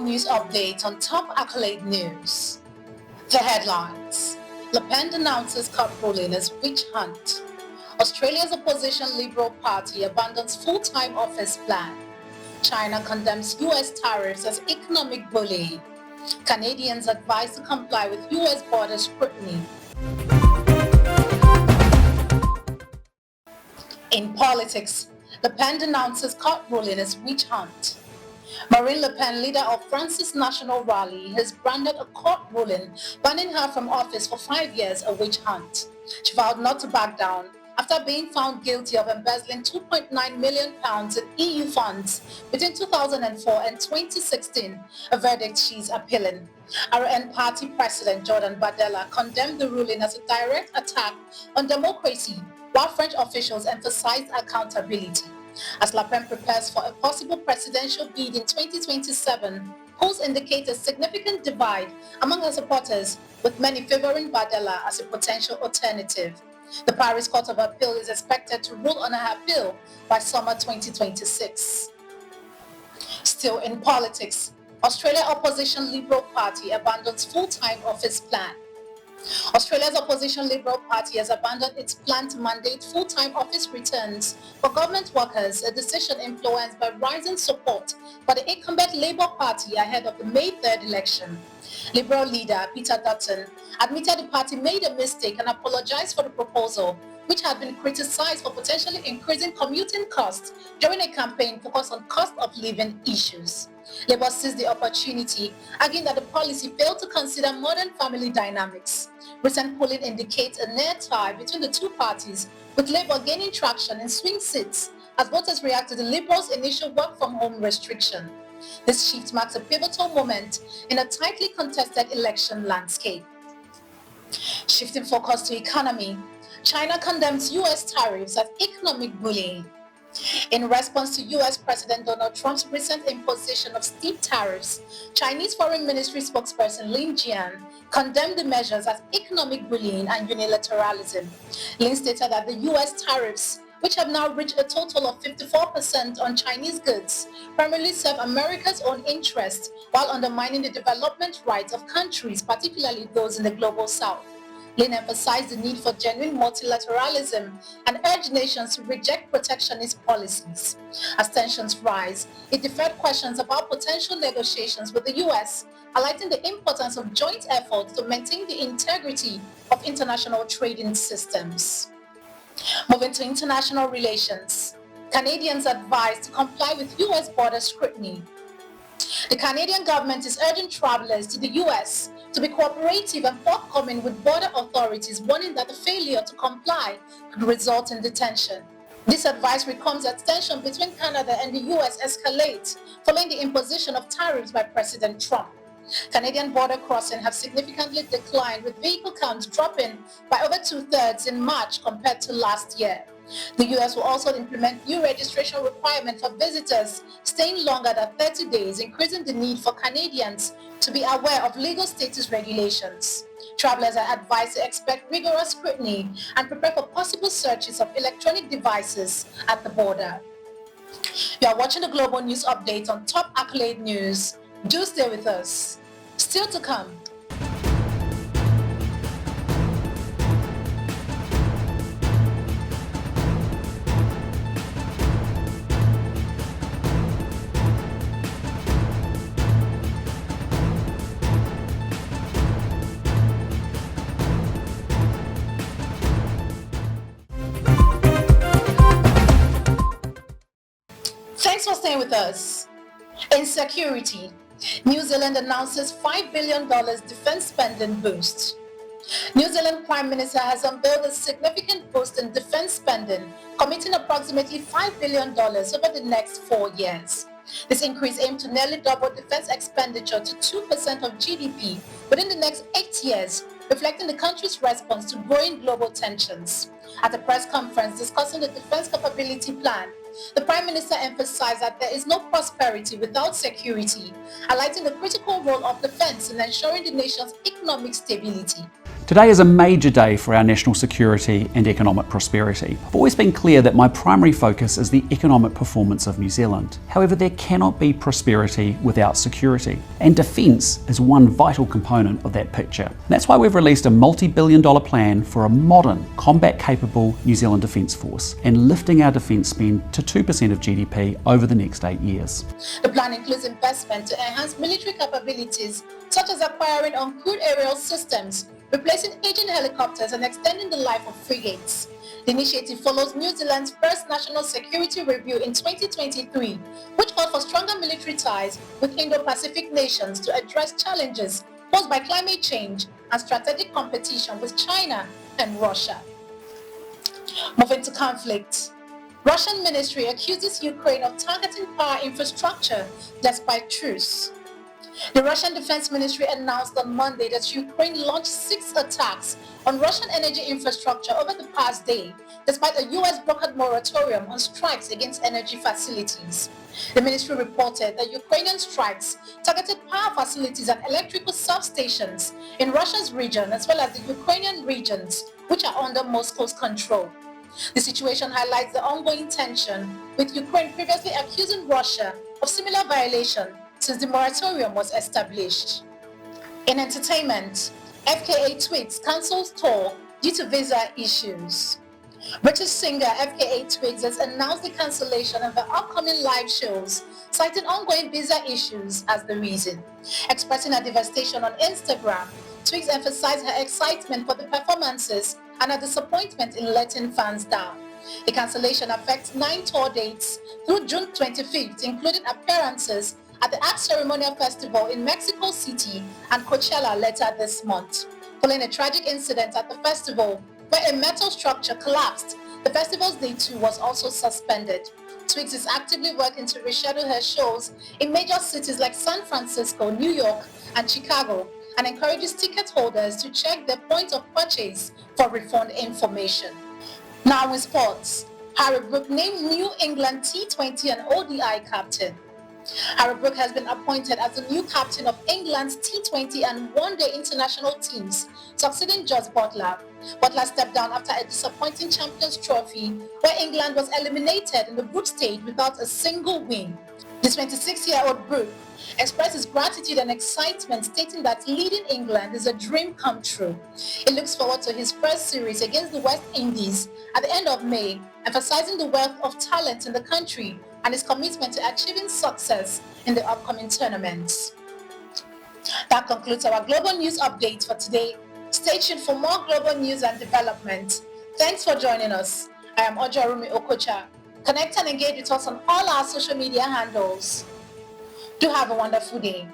news update on top accolade news. The headlines. Le Pen denounces court ruling as witch hunt. Australia's opposition Liberal Party abandons full-time office plan. China condemns US tariffs as economic bullying. Canadians advised to comply with US border scrutiny. In politics, Le Pen denounces court ruling as witch hunt. Marine Le Pen, leader of France's National Rally, has branded a court ruling banning her from office for 5 years a witch hunt. She vowed not to back down after being found guilty of embezzling £2.9 million in EU funds between 2004 and 2016, a verdict she's appealing. RN Party President Jordan Bardella condemned the ruling as a direct attack on democracy, while French officials emphasized accountability. As Le Pen prepares for a possible presidential bid in 2027, polls indicate a significant divide among her supporters, with many favoring Bardella as a potential alternative. The Paris Court of Appeal is expected to rule on her appeal by summer 2026. Still in politics, Australia opposition Liberal Party abandons full-time office plan. Australia's opposition Liberal Party has abandoned its plan to mandate full-time office returns for government workers, a decision influenced by rising support for the incumbent Labour Party ahead of the May 3rd election. Liberal leader Peter Dutton admitted the party made a mistake and apologized for the proposal, which had been criticized for potentially increasing commuting costs during a campaign focused on cost of living issues. Labour seized the opportunity, arguing that the policy failed to consider modern family dynamics. Recent polling indicates a near tie between the two parties, with Labour gaining traction in swing seats as voters react to the Liberals' initial work-from-home restriction. This shift marks a pivotal moment in a tightly contested election landscape. Shifting focus to economy, China condemns US tariffs as economic bullying. In response to US President Donald Trump's recent imposition of steep tariffs, Chinese Foreign Ministry spokesperson Lin Jian condemned the measures as economic bullying and unilateralism. Lin stated that the US tariffs, which have now reached a total of 54% on Chinese goods, primarily serve America's own interests while undermining the development rights of countries, particularly those in the global south. Lin emphasized the need for genuine multilateralism and urged nations to reject protectionist policies. As tensions rise, it deferred questions about potential negotiations with the US, highlighting the importance of joint efforts to maintain the integrity of international trading systems. Moving to international relations, Canadians advised to comply with US border scrutiny. The Canadian government is urging travelers to the US to be cooperative and forthcoming with border authorities, warning that the failure to comply could result in detention. This advisory comes as tension between Canada and the US escalates following the imposition of tariffs by President Trump. Canadian border crossings have significantly declined, with vehicle counts dropping by over 2/3 in March compared to last year. The US will also implement new registration requirements for visitors staying longer than 30 days, increasing the need for Canadians to be aware of legal status regulations. Travelers are advised to expect rigorous scrutiny and prepare for possible searches of electronic devices at the border. You are watching the Global News Update on Top Accolade News. Do stay with us. Still to come. Thanks for staying with us. Insecurity. New Zealand announces $5 billion defense spending boost. New Zealand Prime Minister has unveiled a significant boost in defense spending, committing approximately $5 billion over the next 4 years. This increase aims to nearly double defense expenditure to 2% of GDP within the next 8 years, reflecting the country's response to growing global tensions. At a press conference discussing the defense capability plan, the Prime Minister emphasized that there is no prosperity without security, highlighting the critical role of defense in ensuring the nation's economic stability. Today is a major day for our national security and economic prosperity. I've always been clear that my primary focus is the economic performance of New Zealand. However, there cannot be prosperity without security, and defence is one vital component of that picture. And that's why we've released a multi-billion-dollar plan for a modern, combat-capable New Zealand Defence Force and lifting our defence spend to 2% of GDP over the next 8 years. The plan includes investment to enhance military capabilities, such as acquiring uncrewed aerial systems, replacing aging helicopters and extending the life of frigates. The initiative follows New Zealand's first national security review in 2023, which called for stronger military ties with Indo-Pacific nations to address challenges posed by climate change and strategic competition with China and Russia. Moving to conflict. Russian ministry accuses Ukraine of targeting power infrastructure despite truce. The Russian Defense Ministry announced on Monday that Ukraine launched 6 attacks on Russian energy infrastructure over the past day, despite a US-brokered moratorium on strikes against energy facilities. The ministry reported that Ukrainian strikes targeted power facilities and electrical substations in Russia's region, as well as the Ukrainian regions, which are under Moscow's control. The situation highlights the ongoing tension, with Ukraine previously accusing Russia of similar violation since the moratorium was established. In entertainment, FKA Twigs cancels tour due to visa issues. British singer FKA Twigs has announced the cancellation of her upcoming live shows, citing ongoing visa issues as the reason. Expressing her devastation on Instagram, Twigs emphasized her excitement for the performances and her disappointment in letting fans down. The cancellation affects 9 tour dates through June 25th, including appearances at the Art Ceremonial Festival in Mexico City and Coachella later this month. Following a tragic incident at the festival where a metal structure collapsed, the festival's day 2 was also suspended. Twigs is actively working to reschedule her shows in major cities like San Francisco, New York, and Chicago, and encourages ticket holders to check their point of purchase for refund information. Now in sports, Harry Brook named New England T20 and ODI captain. Harry Brook has been appointed as the new captain of England's T20 and one-day international teams, succeeding Jos Buttler. Buttler stepped down after a disappointing Champions Trophy, where England was eliminated in the group stage without a single win. The 26-year-old Brook expressed his gratitude and excitement, stating that leading England is a dream come true. He looks forward to his first series against the West Indies at the end of May, emphasizing the wealth of talent in the country and his commitment to achieving success in the upcoming tournaments. That concludes our global news update for today. Stay tuned for more global news and development. Thanks for joining us. I am Ojarumi Okocha. Connect and engage with us on all our social media handles. Do have a wonderful day.